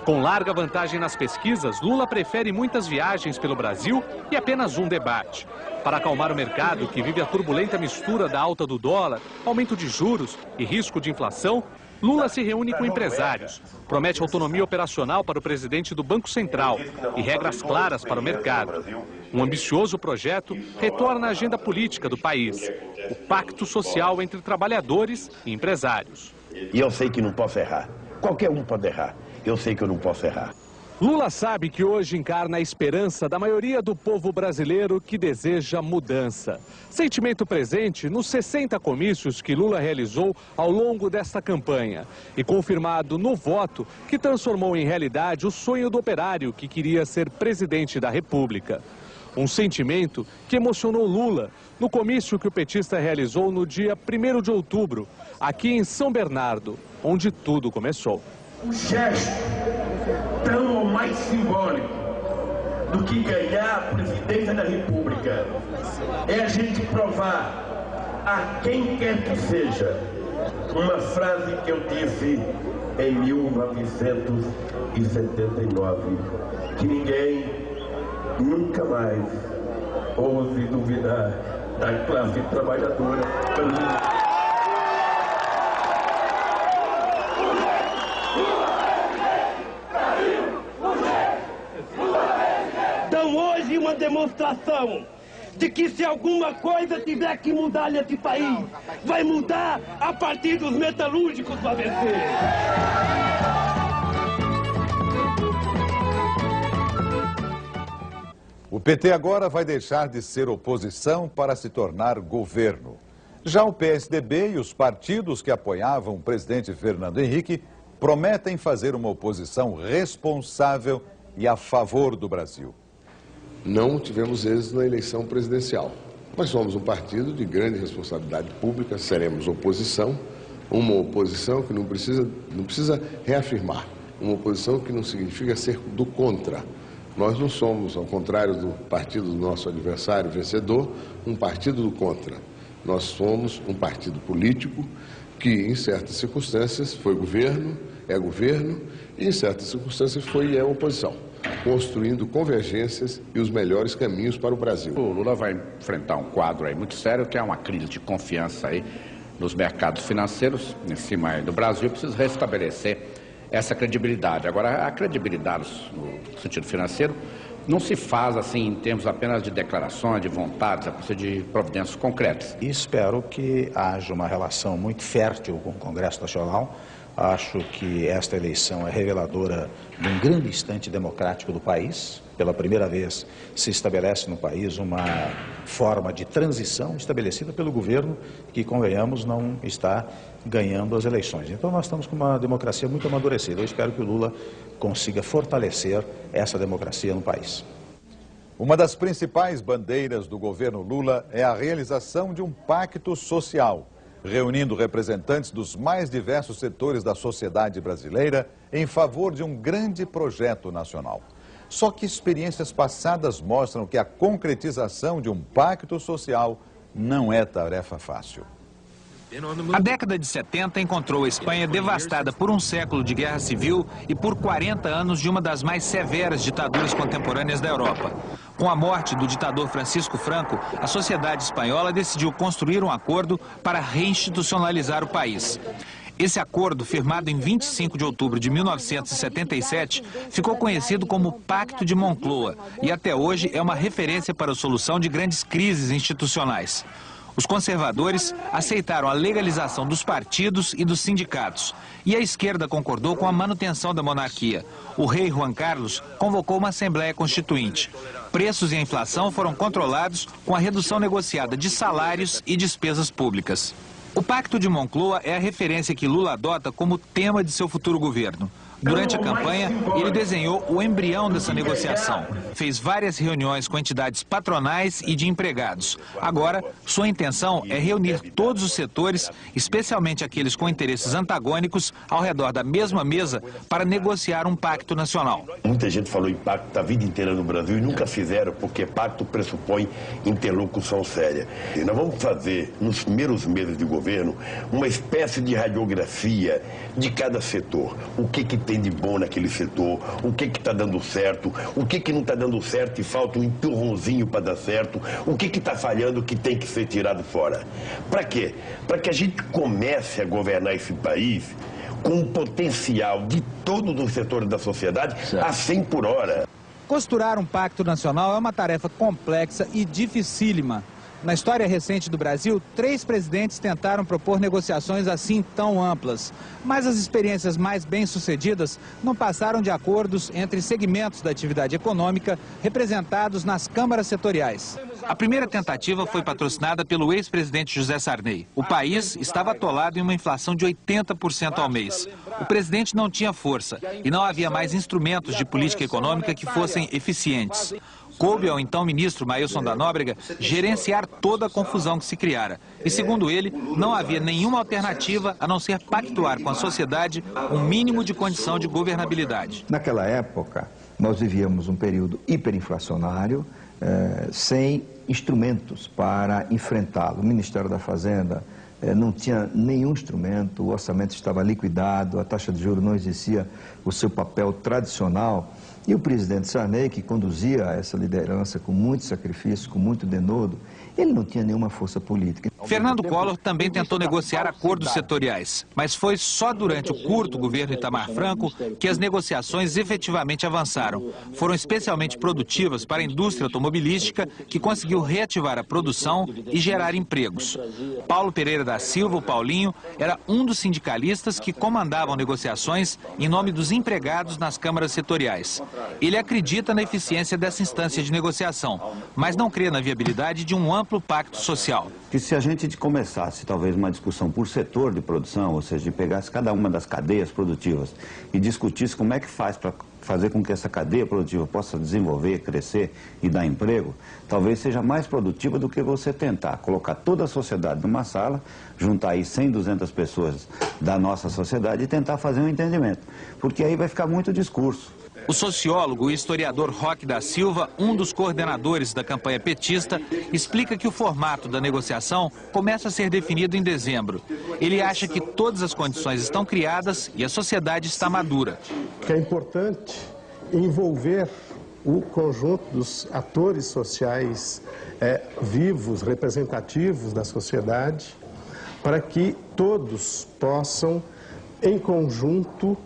Com larga vantagem nas pesquisas, Lula prefere muitas viagens pelo Brasil e apenas um debate. Para acalmar o mercado, que vive a turbulenta mistura da alta do dólar, aumento de juros e risco de inflação, Lula se reúne com empresários, promete autonomia operacional para o presidente do Banco Central e regras claras para o mercado. Um ambicioso projeto retorna à agenda política do país, o pacto social entre trabalhadores e empresários. E eu sei que não posso errar. Qualquer um pode errar. Eu sei que eu não posso errar. Lula sabe que hoje encarna a esperança da maioria do povo brasileiro que deseja mudança. Sentimento presente nos 60 comícios que Lula realizou ao longo desta campanha e confirmado no voto que transformou em realidade o sonho do operário que queria ser presidente da República. Um sentimento que emocionou Lula no comício que o petista realizou no dia 1º de outubro, aqui em São Bernardo, onde tudo começou. Um gesto tão ou mais simbólico do que ganhar a presidência da República é a gente provar a quem quer que seja uma frase que eu disse em 1979, que ninguém nunca mais ouse duvidar da classe trabalhadora. uma demonstração de que se alguma coisa tiver que mudar nesse país, vai mudar a partir dos metalúrgicos do ABC. O PT agora vai deixar de ser oposição para se tornar governo. Já o PSDB e os partidos que apoiavam o presidente Fernando Henrique prometem fazer uma oposição responsável e a favor do Brasil. Não tivemos êxito na eleição presidencial. Nós somos um partido de grande responsabilidade pública, seremos oposição, uma oposição que não precisa reafirmar, uma oposição que não significa ser do contra. Nós não somos, ao contrário do partido do nosso adversário vencedor, um partido do contra. Nós somos um partido político que, em certas circunstâncias, foi governo, é governo, e em certas circunstâncias foi e é oposição, construindo convergências e os melhores caminhos para o Brasil. O Lula vai enfrentar um quadro aí muito sério, que é uma crise de confiança aí nos mercados financeiros, em cima aí do Brasil, precisa restabelecer essa credibilidade. Agora, a credibilidade no sentido financeiro não se faz assim em termos apenas de declarações, de vontades, é preciso de providências concretas. E espero que haja uma relação muito fértil com o Congresso Nacional. Acho que esta eleição é reveladora de um grande instante democrático do país. Pela primeira vez se estabelece no país uma forma de transição estabelecida pelo governo que, convenhamos, não está ganhando as eleições. Então nós estamos com uma democracia muito amadurecida. Eu espero que o Lula consiga fortalecer essa democracia no país. Uma das principais bandeiras do governo Lula é a realização de um pacto social, reunindo representantes dos mais diversos setores da sociedade brasileira em favor de um grande projeto nacional. Só que experiências passadas mostram que a concretização de um pacto social não é tarefa fácil. A década de 70 encontrou a Espanha devastada por um século de guerra civil e por 40 anos de uma das mais severas ditaduras contemporâneas da Europa. Com a morte do ditador Francisco Franco, a sociedade espanhola decidiu construir um acordo para reinstitucionalizar o país. Esse acordo, firmado em 25 de outubro de 1977, ficou conhecido como Pacto de Moncloa e até hoje é uma referência para a solução de grandes crises institucionais. Os conservadores aceitaram a legalização dos partidos e dos sindicatos. E a esquerda concordou com a manutenção da monarquia. O rei Juan Carlos convocou uma Assembleia Constituinte. Preços e a inflação foram controlados com a redução negociada de salários e despesas públicas. O Pacto de Moncloa é a referência que Lula adota como tema de seu futuro governo. Durante a campanha, ele desenhou o embrião dessa negociação. Fez várias reuniões com entidades patronais e de empregados. Agora, sua intenção é reunir todos os setores, especialmente aqueles com interesses antagônicos, ao redor da mesma mesa para negociar um pacto nacional. Muita gente falou em pacto a vida inteira no Brasil e nunca fizeram, porque pacto pressupõe interlocução séria. E nós vamos fazer, nos primeiros meses de governo, uma espécie de radiografia de cada setor. O que tem de bom naquele setor, o que está dando certo, o que não está dando certo e falta um empurrãozinho para dar certo, o que está falhando que tem que ser tirado fora. Para quê? Para que a gente comece a governar esse país com um potencial de todos os setores da sociedade a 100 por hora. Costurar um pacto nacional é uma tarefa complexa e dificílima. Na história recente do Brasil, 3 presidentes tentaram propor negociações assim tão amplas. Mas as experiências mais bem-sucedidas não passaram de acordos entre segmentos da atividade econômica representados nas câmaras setoriais. A primeira tentativa foi patrocinada pelo ex-presidente José Sarney. O país estava atolado em uma inflação de 80% ao mês. O presidente não tinha força e não havia mais instrumentos de política econômica que fossem eficientes. Coube ao então ministro Mailson da Nóbrega gerenciar toda a confusão que se criara. E, segundo ele, não havia nenhuma alternativa a não ser pactuar com a sociedade um mínimo de condição de governabilidade. Naquela época, nós vivíamos um período hiperinflacionário, sem instrumentos para enfrentá-lo. O Ministério da Fazenda não tinha nenhum instrumento, o orçamento estava liquidado, a taxa de juros não exercia o seu papel tradicional. E o presidente Sarney, que conduzia essa liderança com muito sacrifício, com muito denodo, ele não tinha nenhuma força política. Fernando Collor também tentou negociar acordos setoriais, mas foi só durante o curto governo Itamar Franco que as negociações efetivamente avançaram. Foram especialmente produtivas para a indústria automobilística, que conseguiu reativar a produção e gerar empregos. Paulo Pereira da Silva, o Paulinho, era um dos sindicalistas que comandavam negociações em nome dos empregados nas câmaras setoriais. Ele acredita na eficiência dessa instância de negociação, mas não crê na viabilidade de um amplo pacto social. Que se a gente começasse talvez uma discussão por setor de produção, ou seja, de pegasse cada uma das cadeias produtivas e discutisse como é que faz para fazer com que essa cadeia produtiva possa desenvolver, crescer e dar emprego, talvez seja mais produtiva do que você tentar colocar toda a sociedade numa sala, juntar aí 100, 200 pessoas da nossa sociedade e tentar fazer um entendimento, porque aí vai ficar muito discurso. O sociólogo e historiador Roque da Silva, um dos coordenadores da campanha petista, explica que o formato da negociação começa a ser definido em dezembro. Ele acha que todas as condições estão criadas e a sociedade está madura. É importante envolver o conjunto dos atores sociais vivos, representativos da sociedade, para que todos possam, em conjunto,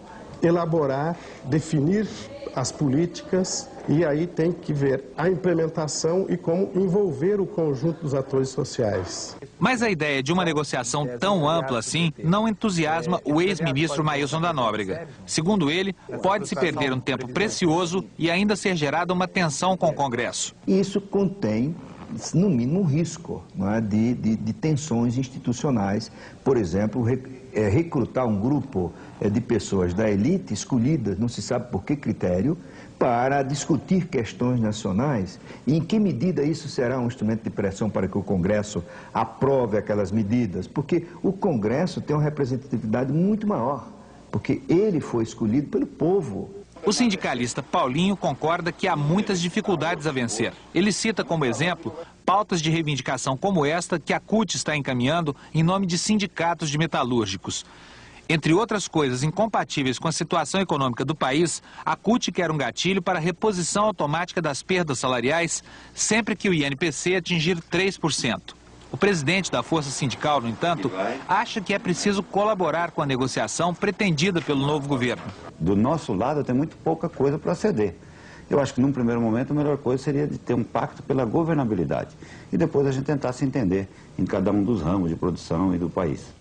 elaborar, definir as políticas, e aí tem que ver a implementação e como envolver o conjunto dos atores sociais. Mas a ideia de uma negociação tão ampla assim não entusiasma o ex-ministro Maílson da Nóbrega. Segundo ele, pode-se perder um tempo precioso e ainda ser gerada uma tensão com o Congresso. Isso contém, no mínimo, um risco, não é, de tensões institucionais. Por exemplo, recrutar um grupo de pessoas da elite escolhidas, não se sabe por que critério, para discutir questões nacionais e em que medida isso será um instrumento de pressão para que o Congresso aprove aquelas medidas, porque o Congresso tem uma representatividade muito maior, porque ele foi escolhido pelo povo. O sindicalista Paulinho concorda que há muitas dificuldades a vencer. Ele cita como exemplo pautas de reivindicação como esta que a CUT está encaminhando em nome de sindicatos de metalúrgicos. Entre outras coisas incompatíveis com a situação econômica do país, a CUT quer um gatilho para a reposição automática das perdas salariais sempre que o INPC atingir 3%. O presidente da Força Sindical, no entanto, acha que é preciso colaborar com a negociação pretendida pelo novo governo. Do nosso lado tem muito pouca coisa para ceder. Eu acho que num primeiro momento a melhor coisa seria de ter um pacto pela governabilidade e depois a gente tentar se entender em cada um dos ramos de produção e do país.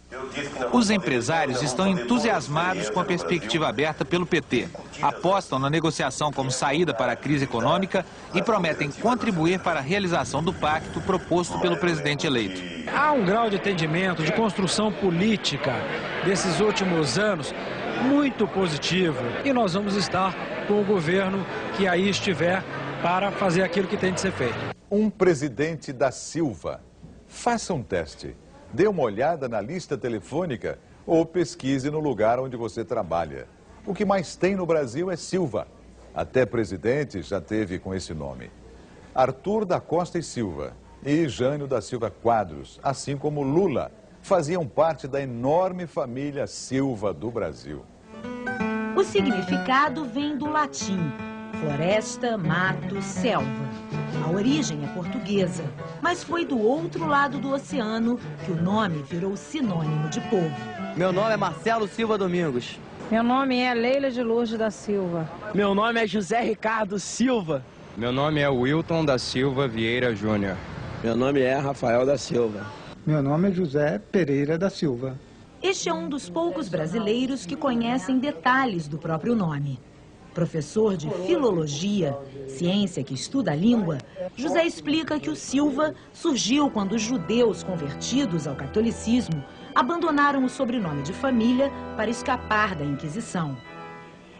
Os empresários estão entusiasmados com a perspectiva aberta pelo PT. Apostam na negociação como saída para a crise econômica e prometem contribuir para a realização do pacto proposto pelo presidente eleito. Há um grau de entendimento, de construção política desses últimos anos muito positivo. E nós vamos estar com o governo que aí estiver para fazer aquilo que tem de ser feito. Um presidente da Silva. Faça um teste. Dê uma olhada na lista telefônica ou pesquise no lugar onde você trabalha. O que mais tem no Brasil é Silva. Até presidente já teve com esse nome. Arthur da Costa e Silva e Jânio da Silva Quadros, assim como Lula, faziam parte da enorme família Silva do Brasil. O significado vem do latim: floresta, mato, selva. A origem é portuguesa, mas foi do outro lado do oceano que o nome virou sinônimo de povo. Meu nome é Marcelo Silva Domingos. Meu nome é Leila de Lourdes da Silva. Meu nome é José Ricardo Silva. Meu nome é Wilton da Silva Vieira Júnior. Meu nome é Rafael da Silva. Meu nome é José Pereira da Silva. Este é um dos poucos brasileiros que conhecem detalhes do próprio nome. Professor de filologia, ciência que estuda a língua, José explica que o Silva surgiu quando os judeus convertidos ao catolicismo abandonaram o sobrenome de família para escapar da Inquisição.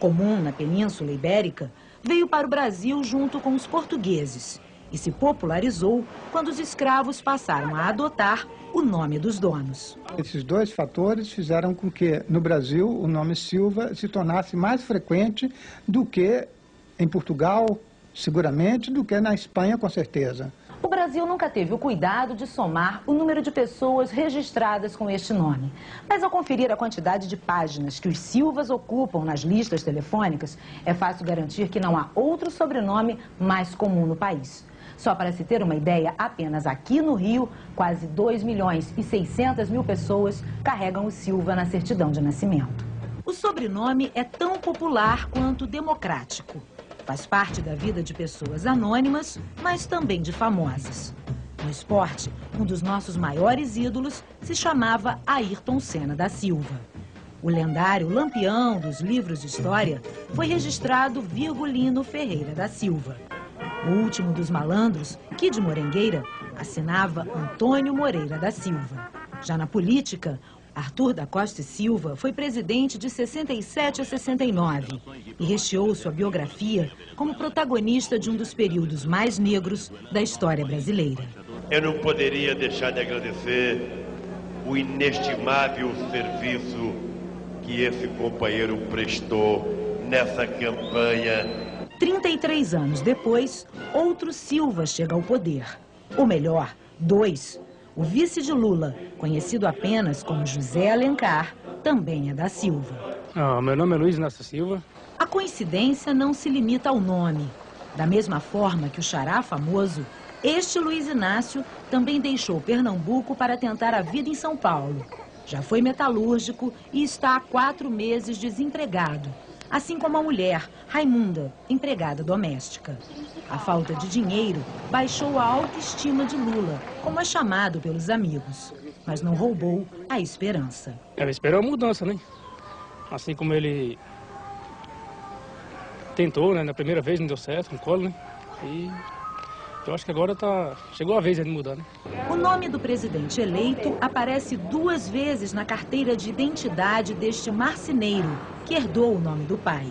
Comum na Península Ibérica, veio para o Brasil junto com os portugueses e se popularizou quando os escravos passaram a adotar o nome dos donos. Esses dois fatores fizeram com que, no Brasil, o nome Silva se tornasse mais frequente do que em Portugal, seguramente, do que na Espanha, com certeza. O Brasil Brasil nunca teve o cuidado de somar o número de pessoas registradas com este nome. Mas ao conferir a quantidade de páginas que os Silvas ocupam nas listas telefônicas, é fácil garantir que não há outro sobrenome mais comum no país. Só para se ter uma ideia, apenas aqui no Rio, quase 2.600.000 pessoas carregam o Silva na certidão de nascimento. O sobrenome é tão popular quanto democrático. Faz parte da vida de pessoas anônimas, mas também de famosas. No esporte, um dos nossos maiores ídolos se chamava Ayrton Senna da Silva. O lendário lampião dos livros de história foi registrado Virgulino Ferreira da Silva. O último dos malandros, Kid Morengueira, assinava Antônio Moreira da Silva. Já na política, Arthur da Costa e Silva foi presidente de 67 a 69 e recheou sua biografia como protagonista de um dos períodos mais negros da história brasileira. Eu não poderia deixar de agradecer o inestimável serviço que esse companheiro prestou nessa campanha. 33 anos depois, outro Silva chega ao poder. Ou melhor, dois. O vice de Lula, conhecido apenas como José Alencar, também é da Silva. Meu nome é Luiz Inácio Silva. A coincidência não se limita ao nome. Da mesma forma que o xará famoso, este Luiz Inácio também deixou Pernambuco para tentar a vida em São Paulo. Já foi metalúrgico e está há 4 meses desempregado. Assim como a mulher, Raimunda, empregada doméstica. A falta de dinheiro baixou a autoestima de Lula, como é chamado pelos amigos, mas não roubou a esperança. Ela esperou a mudança, né? Assim como ele tentou, né? Na primeira vez não deu certo, com o Collor, né? E eu acho que agora chegou a vez de mudar, né? O nome do presidente eleito aparece 2 vezes na carteira de identidade deste marceneiro, que herdou o nome do pai.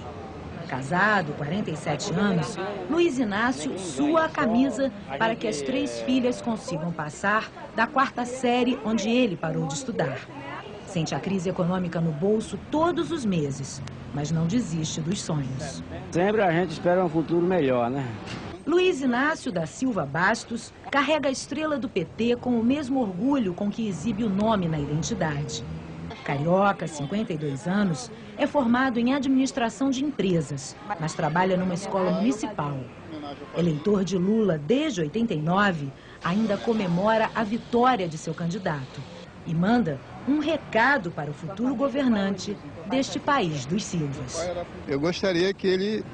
Casado, 47 anos, Luiz Inácio sua a camisa para que as 3 filhas consigam passar da 4ª série onde ele parou de estudar. Sente a crise econômica no bolso todos os meses, mas não desiste dos sonhos. Sempre a gente espera um futuro melhor, né? Luiz Inácio da Silva Bastos carrega a estrela do PT com o mesmo orgulho com que exibe o nome na identidade. Carioca, 52 anos, é formado em administração de empresas, mas trabalha numa escola municipal. Eleitor de Lula desde 89, ainda comemora a vitória de seu candidato e manda um recado para o futuro governante deste país dos Silvas. Eu gostaria que ele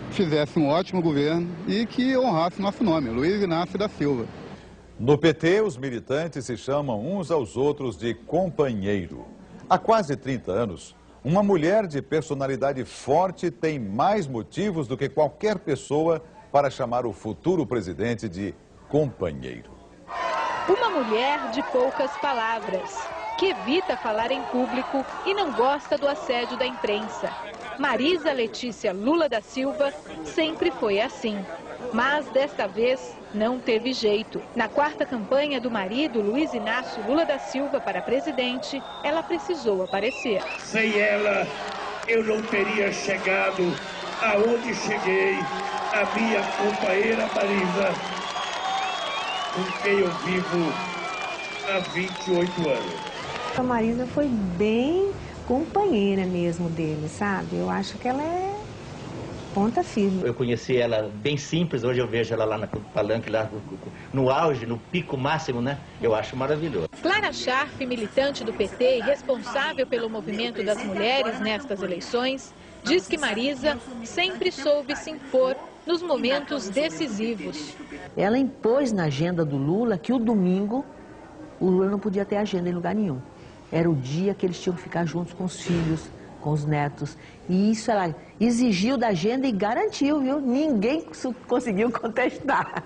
fizesse um ótimo governo e que honrasse nosso nome, Luiz Inácio da Silva. No PT, os militantes se chamam uns aos outros de companheiro. Há quase 30 anos, uma mulher de personalidade forte tem mais motivos do que qualquer pessoa para chamar o futuro presidente de companheiro. Uma mulher de poucas palavras, que evita falar em público e não gosta do assédio da imprensa. Marisa Letícia Lula da Silva sempre foi assim, mas desta vez não teve jeito. Na 4ª campanha do marido, Luiz Inácio Lula da Silva, para presidente, ela precisou aparecer. Sem ela, eu não teria chegado aonde cheguei, a minha companheira Marisa, com quem eu vivo há 28 anos. A Marisa foi bem companheira mesmo dele, sabe? Eu acho que ela é ponta firme. Eu conheci ela bem simples, hoje eu vejo ela lá no palanque, lá no auge, no pico máximo, né? Eu acho maravilhoso. Clara Scharf, militante do PT e responsável pelo movimento das mulheres nestas eleições, diz que Marisa sempre soube se impor nos momentos decisivos. Ela impôs na agenda do Lula que o domingo o Lula não podia ter agenda em lugar nenhum. Era o dia que eles tinham que ficar juntos com os filhos, com os netos. E isso ela exigiu da agenda e garantiu, viu? Ninguém conseguiu contestar.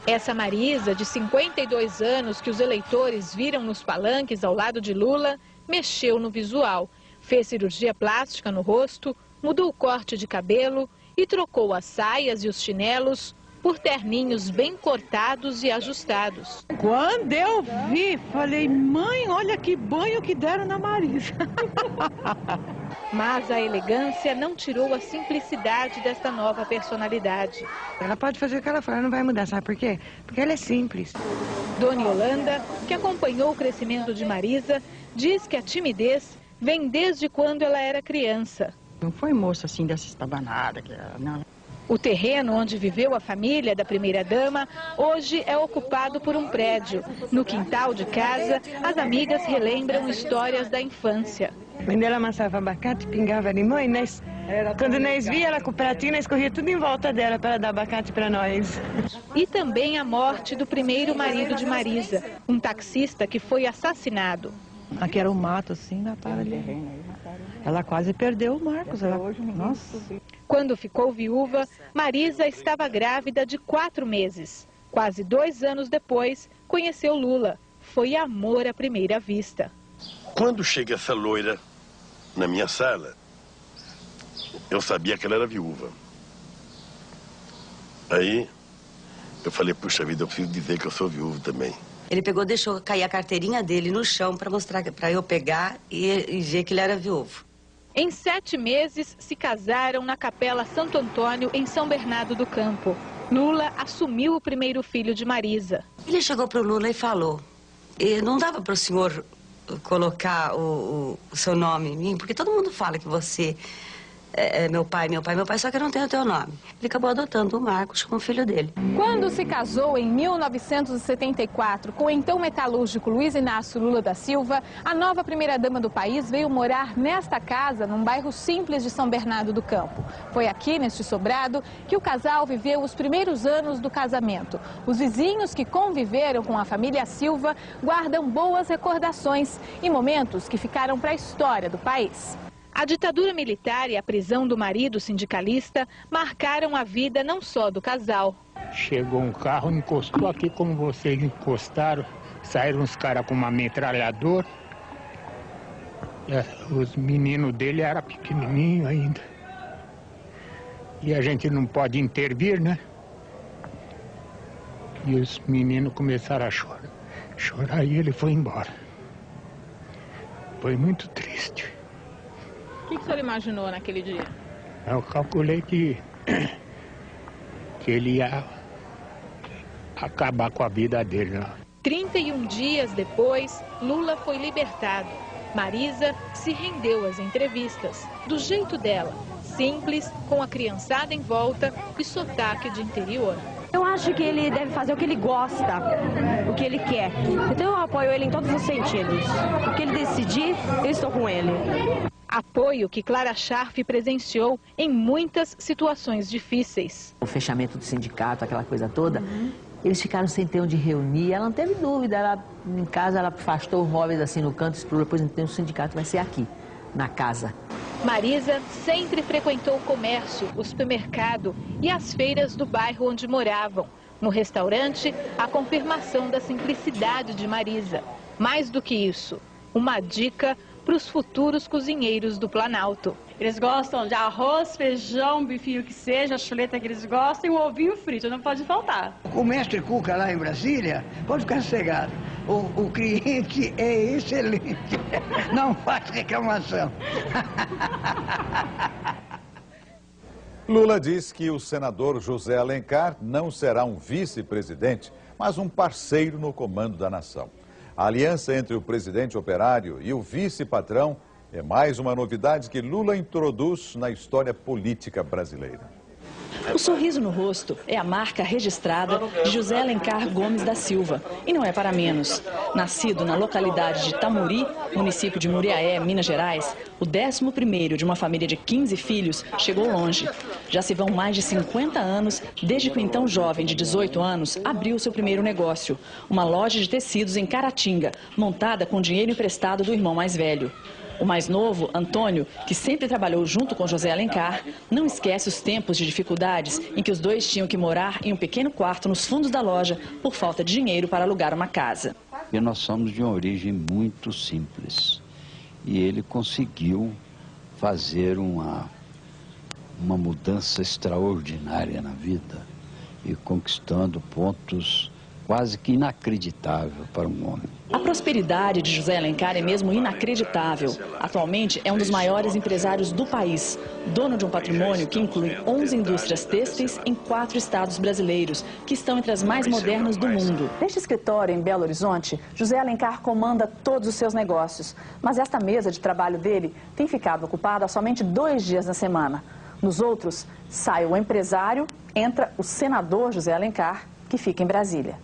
Essa Marisa, de 52 anos, que os eleitores viram nos palanques ao lado de Lula, mexeu no visual. Fez cirurgia plástica no rosto, mudou o corte de cabelo e trocou as saias e os chinelos por terninhos bem cortados e ajustados. Quando eu vi, falei, mãe, olha que banho que deram na Marisa. Mas a elegância não tirou a simplicidade desta nova personalidade. Ela pode fazer o que ela for, ela não vai mudar, sabe por quê? Porque ela é simples. Dona Yolanda, que acompanhou o crescimento de Marisa, diz que a timidez vem desde quando ela era criança. Não foi moça assim dessa estabanada, não. O terreno onde viveu a família da primeira-dama hoje é ocupado por um prédio. No quintal de casa, as amigas relembram histórias da infância. Quando ela amassava abacate, pingava limão, e quando nós via ela com o pratinho, nós corria tudo em volta dela para dar abacate para nós. E também a morte do primeiro marido de Marisa, um taxista que foi assassinado. Aqui era um mato assim, mataram ali. Ela quase perdeu o Marcos. Nossa. Quando ficou viúva, Marisa estava grávida de 4 meses. Quase 2 anos depois, conheceu Lula. Foi amor à primeira vista. Quando chega essa loira na minha sala, eu sabia que ela era viúva. Aí eu falei, puxa vida, eu preciso dizer que eu sou viúvo também. Ele pegou, deixou cair a carteirinha dele no chão para mostrar, para eu pegar e ver que ele era viúvo. Em 7 meses, se casaram na Capela Santo Antônio, em São Bernardo do Campo. Lula assumiu o primeiro filho de Marisa. Ele chegou para o Lula e falou, não dava para o senhor colocar o seu nome em mim, porque todo mundo fala que você é meu pai, só que eu não tenho o teu nome. Ele acabou adotando o Marcos como filho dele. Quando se casou em 1974 com o então metalúrgico Luiz Inácio Lula da Silva, a nova primeira-dama do país veio morar nesta casa, num bairro simples de São Bernardo do Campo. Foi aqui, neste sobrado, que o casal viveu os primeiros anos do casamento. Os vizinhos que conviveram com a família Silva guardam boas recordações e momentos que ficaram para a história do país. A ditadura militar e a prisão do marido sindicalista marcaram a vida não só do casal. Chegou um carro, encostou aqui como vocês encostaram, saíram uns caras com uma metralhadora. Os meninos dele eram pequenininhos ainda. E a gente não pode intervir, né? E os meninos começaram a chorar e ele foi embora. Foi muito triste. O que o senhor imaginou naquele dia? Eu calculei que ele ia acabar com a vida dele, né? 31 dias depois, Lula foi libertado. Marisa se rendeu às entrevistas, do jeito dela, simples, com a criançada em volta e sotaque de interior. Eu acho que ele deve fazer o que ele gosta, o que ele quer. Então eu apoio ele em todos os sentidos. O que ele decidir, eu estou com ele. Apoio que Clara Scharf presenciou em muitas situações difíceis. O fechamento do sindicato, aquela coisa toda, eles ficaram sem ter onde reunir. Ela não teve dúvida, em casa ela afastou os móveis assim no canto, explorou, depois então o sindicato vai ser aqui, na casa. Marisa sempre frequentou o comércio, o supermercado e as feiras do bairro onde moravam. No restaurante, a confirmação da simplicidade de Marisa. Mais do que isso, uma dica para os futuros cozinheiros do Planalto. Eles gostam de arroz, feijão, bifinho que seja, a chuleta que eles gostam e um ovinho frito, não pode faltar. O mestre Cuca lá em Brasília, pode ficar sossegado. O cliente é excelente, não faz reclamação. Lula diz que o senador José Alencar não será um vice-presidente, mas um parceiro no comando da nação. A aliança entre o presidente operário e o vice-patrão é mais uma novidade que Lula introduz na história política brasileira. O sorriso no rosto é a marca registrada de José Alencar Gomes da Silva. E não é para menos. Nascido na localidade de Tamuri, município de Muriaé, Minas Gerais, o 11º de uma família de 15 filhos chegou longe. Já se vão mais de 50 anos desde que o então jovem de 18 anos abriu seu primeiro negócio, uma loja de tecidos em Caratinga, montada com dinheiro emprestado do irmão mais velho. O mais novo, Antônio, que sempre trabalhou junto com José Alencar, não esquece os tempos de dificuldades em que os dois tinham que morar em um pequeno quarto nos fundos da loja por falta de dinheiro para alugar uma casa. E nós somos de uma origem muito simples. E ele conseguiu fazer uma mudança extraordinária na vida. e conquistando pontos quase que inacreditáveis para um homem. A prosperidade de José Alencar é mesmo inacreditável. Atualmente é um dos maiores empresários do país, dono de um patrimônio que inclui 11 indústrias têxteis em 4 estados brasileiros, que estão entre as mais modernas do mundo. Neste escritório em Belo Horizonte, José Alencar comanda todos os seus negócios, mas esta mesa de trabalho dele tem ficado ocupada somente 2 dias na semana. Nos outros, sai o empresário, entra o senador José Alencar, que fica em Brasília.